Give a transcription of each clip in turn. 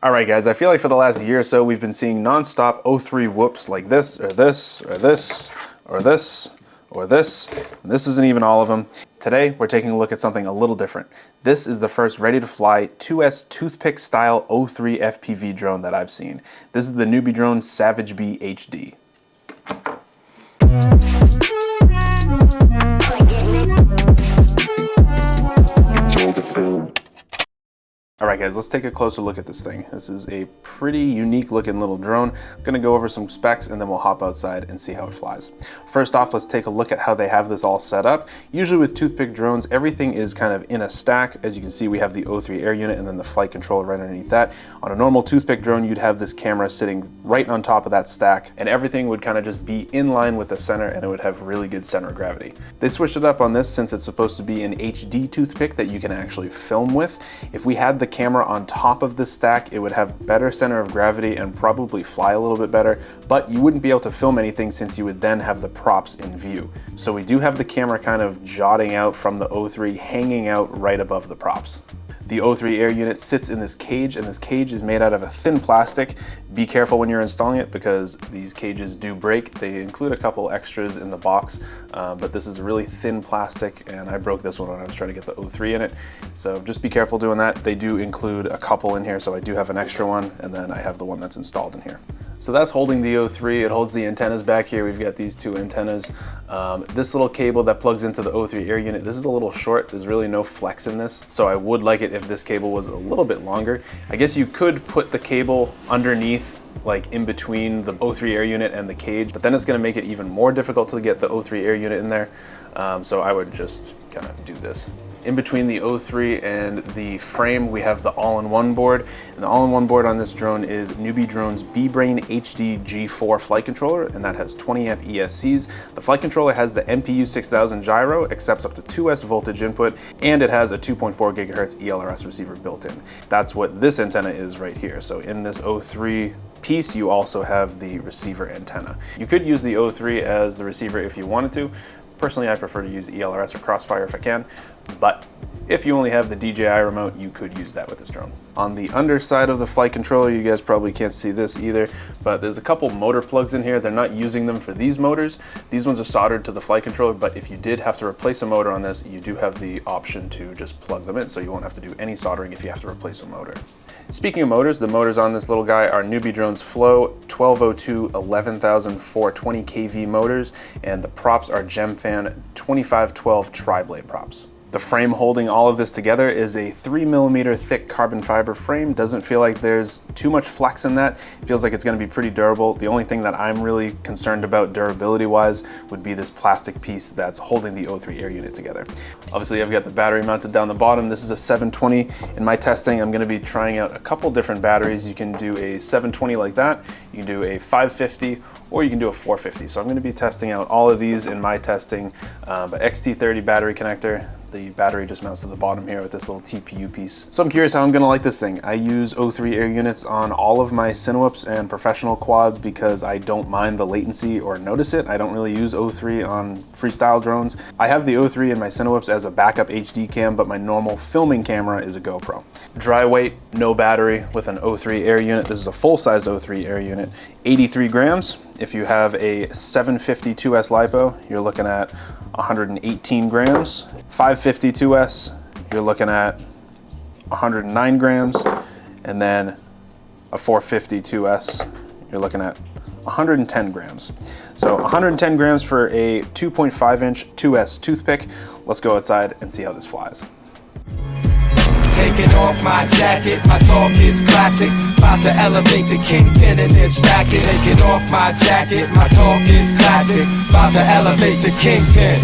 Alright guys, I feel like for the last year or so we've been seeing non-stop O3 whoops like this, or this, or this, or this, or this. And this isn't even all of them. Today we're taking a look at something a little different. This is the first ready-to-fly 2S toothpick style O3 FPV drone that I've seen. This is the NBD Savagebee HD. Alright guys, let's take a closer look at this thing. This is a pretty unique looking little drone. I'm going to go over some specs and then we'll hop outside and see how it flies. First off, let's take a look at how they have this all set up. Usually with toothpick drones, everything is kind of in a stack. As you can see, we have the O3 air unit and then the flight controller right underneath that. On a normal toothpick drone, you'd have this camera sitting right on top of that stack and everything would kind of just be in line with the center and it would have really good center of gravity. They switched it up on this since it's supposed to be an HD toothpick that you can actually film with. If we had the camera on top of this stack, it would have better center of gravity and probably fly a little bit better, but you wouldn't be able to film anything since you would then have the props in view. So we do have the camera kind of jutting out from the O3, hanging out right above the props. The O3 air unit sits in this cage, and this cage is made out of a thin plastic. Be careful when you're installing it because these cages do break. They include a couple extras in the box, but this is a really thin plastic, and I broke this one when I was trying to get the O3 in it. So just be careful doing that. They do include a couple in here, so I do have an extra one, and then I have the one that's installed in here. So that's holding the O3. It holds the antennas back here. We've got these two antennas. This little cable that plugs into the O3 air unit, this is a little short. There's really no flex in this. So I would like it if this cable was a little bit longer. I guess you could put the cable underneath, like in between the O3 air unit and the cage, but then it's gonna make it even more difficult to get the O3 air unit in there. So I would just kind of do this. In between the O3 and the frame, we have the all-in-one board. And the all-in-one board on this drone is NBD's B-Brain HD G4 flight controller, and that has 20 amp ESCs. The flight controller has the MPU 6000 gyro, accepts up to 2S voltage input, and it has a 2.4 gigahertz ELRS receiver built in. That's what this antenna is right here. So in this O3 piece, you also have the receiver antenna. You could use the O3 as the receiver if you wanted to. Personally, I prefer to use ELRS or Crossfire if I can, but if you only have the DJI remote, you could use that with this drone. On the underside of the flight controller, you guys probably can't see this either, but there's a couple motor plugs in here. They're not using them for these motors. These ones are soldered to the flight controller, but if you did have to replace a motor on this, you do have the option to just plug them in, so you won't have to do any soldering if you have to replace a motor. Speaking of motors, the motors on this little guy are NBD Flow 1202 11420 kV motors, and the props are GemFan 2512 tri-blade props. The frame holding all of this together is a 3mm thick carbon fiber frame. Doesn't feel like there's too much flex in that. It feels like it's going to be pretty durable. The only thing that I'm really concerned about durability wise would be this plastic piece that's holding the O3 air unit together. Obviously I've got the battery mounted down the bottom. This is a 720. In my testing, I'm going to be trying out a couple different batteries. You can do a 720 like that, you can do a 550, or you can do a 450. So I'm going to be testing out all of these in my testing. But XT30 battery connector, the battery just mounts to the bottom here with this little TPU piece. So I'm curious how I'm going to like this thing. I use O3 air units on all of my Cinewhoops and professional quads because I don't mind the latency or notice it. I don't really use O3 on freestyle drones. I have the O3 in my Cinewhoops as a backup HD cam, but my normal filming camera is a GoPro. Dry weight, no battery with an O3 air unit. This is a full-size O3 air unit, 83 grams. If you have a 750 2S LiPo, you're looking at 118 grams. 550 2S, you're looking at 109 grams. And then a 450 2S, you're looking at 110 grams. So 110 grams for a 2.5 inch 2S toothpick. Let's go outside and see how this flies. Taking off my jacket, my talk is classic. About to elevate to kingpin in this racket. Taking off my jacket, my talk is classic. About to elevate to kingpin.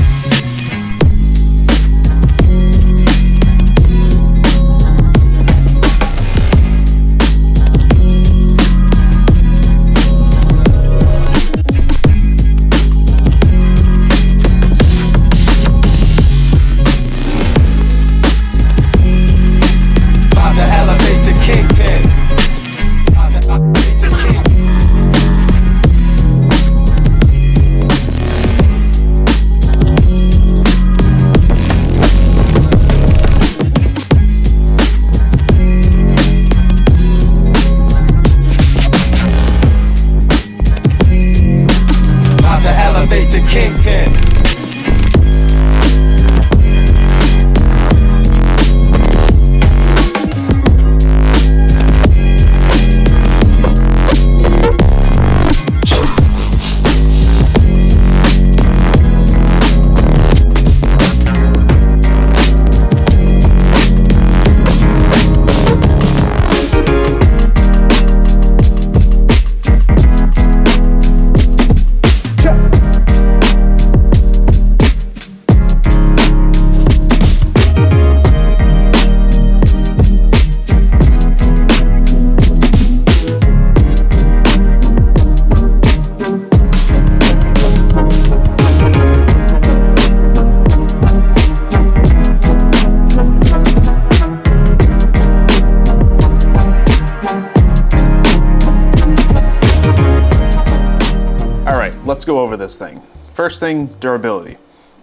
go over this thing. First thing, durability.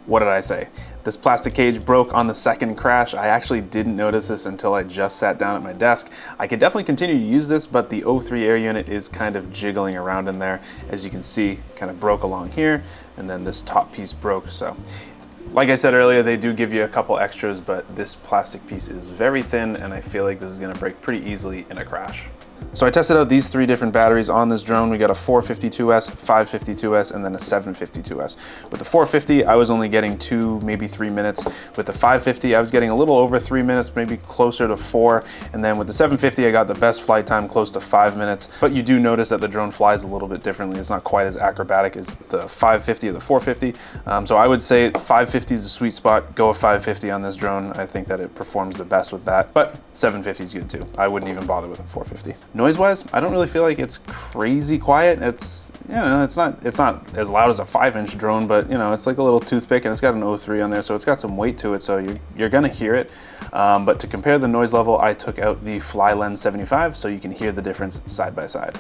What did I say? This plastic cage broke on the second crash. I actually didn't notice this until I just sat down at my desk. I could definitely continue to use this, but the O3 air unit is kind of jiggling around in there. As you can see, kind of broke along here, and then this top piece broke. So, like I said earlier, they do give you a couple extras, but this plastic piece is very thin, and I feel like this is gonna break pretty easily in a crash. So I tested out these 3 different batteries on this drone. We got a 452S, 552S, and then a 752S. With the 450, I was only getting 2, maybe 3 minutes. With the 550, I was getting a little over 3 minutes, maybe closer to 4. And then with the 750, I got the best flight time, close to 5 minutes. But you do notice that the drone flies a little bit differently. It's not quite as acrobatic as the 550 or the 450. So I would say 550 is the sweet spot. Go with 550 on this drone. I think that it performs the best with that. But 750 is good too. I wouldn't even bother with a 450. Noise-wise, I don't really feel like it's crazy quiet. It's, you know, it's not as loud as a 5-inch drone, but you know, it's like a little toothpick, and it's got an O3 on there, so it's got some weight to it, so you're gonna hear it. But to compare the noise level, I took out the Flylens 75, so you can hear the difference side by side.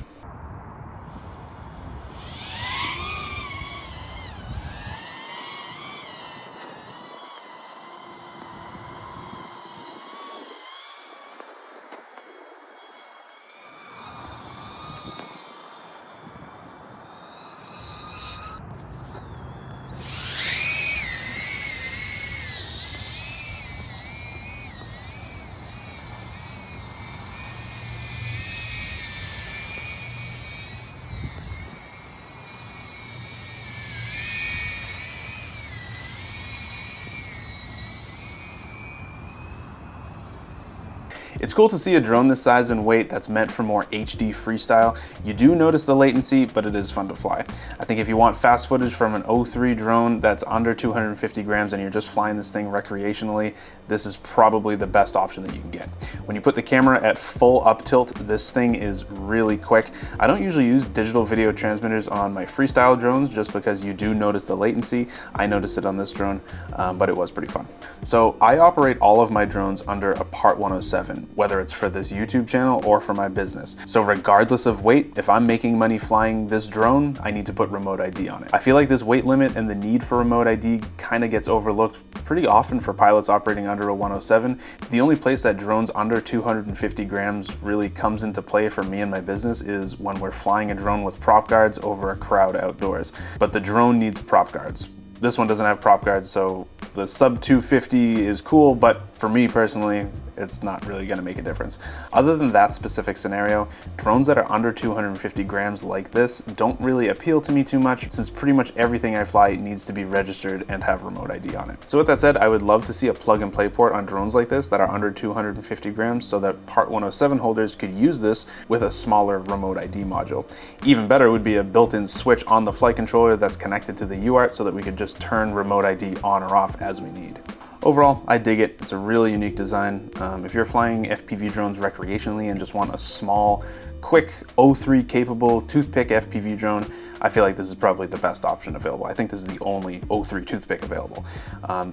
It's cool to see a drone this size and weight that's meant for more HD freestyle. You do notice the latency, but it is fun to fly. I think if you want fast footage from an O3 drone that's under 250 grams and you're just flying this thing recreationally, this is probably the best option that you can get. When you put the camera at full up tilt, this thing is really quick. I don't usually use digital video transmitters on my freestyle drones just because you do notice the latency. I noticed it on this drone, but it was pretty fun. So I operate all of my drones under a Part 107. Whether it's for this YouTube channel or for my business. So regardless of weight, if I'm making money flying this drone, I need to put remote ID on it. I feel like this weight limit and the need for remote ID kind of gets overlooked pretty often for pilots operating under a 107. The only place that drones under 250 grams really comes into play for me and my business is when we're flying a drone with prop guards over a crowd outdoors. But the drone needs prop guards. This one doesn't have prop guards, so the sub 250 is cool, but for me personally, it's not really gonna make a difference. Other than that specific scenario, drones that are under 250 grams like this don't really appeal to me too much, since pretty much everything I fly needs to be registered and have remote ID on it. So with that said, I would love to see a plug and play port on drones like this that are under 250 grams so that Part 107 holders could use this with a smaller remote ID module. Even better would be a built-in switch on the flight controller that's connected to the UART so that we could just turn remote ID on or off as we need. Overall, I dig it. It's a really unique design. If you're flying FPV drones recreationally and just want a small, quick O3 capable toothpick FPV drone, I feel like this is probably the best option available. I think this is the only O3 toothpick available.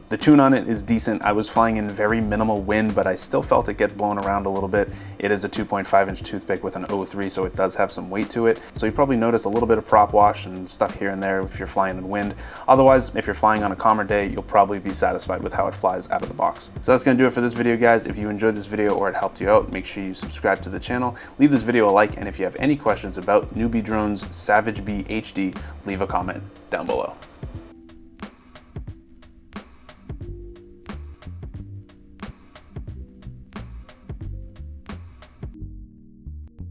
The tune on it is decent. I was flying in very minimal wind, but I still felt it get blown around a little bit. It is a 2.5-inch toothpick with an O3, so it does have some weight to it. So you probably notice a little bit of prop wash and stuff here and there if you're flying in wind. Otherwise, if you're flying on a calmer day, you'll probably be satisfied with how it flies out of the box. So that's gonna do it for this video, guys. If you enjoyed this video or it helped you out, make sure you subscribe to the channel, leave this video a like, and if you have any questions about Newbie Drones Savagebee HD, leave a comment down below.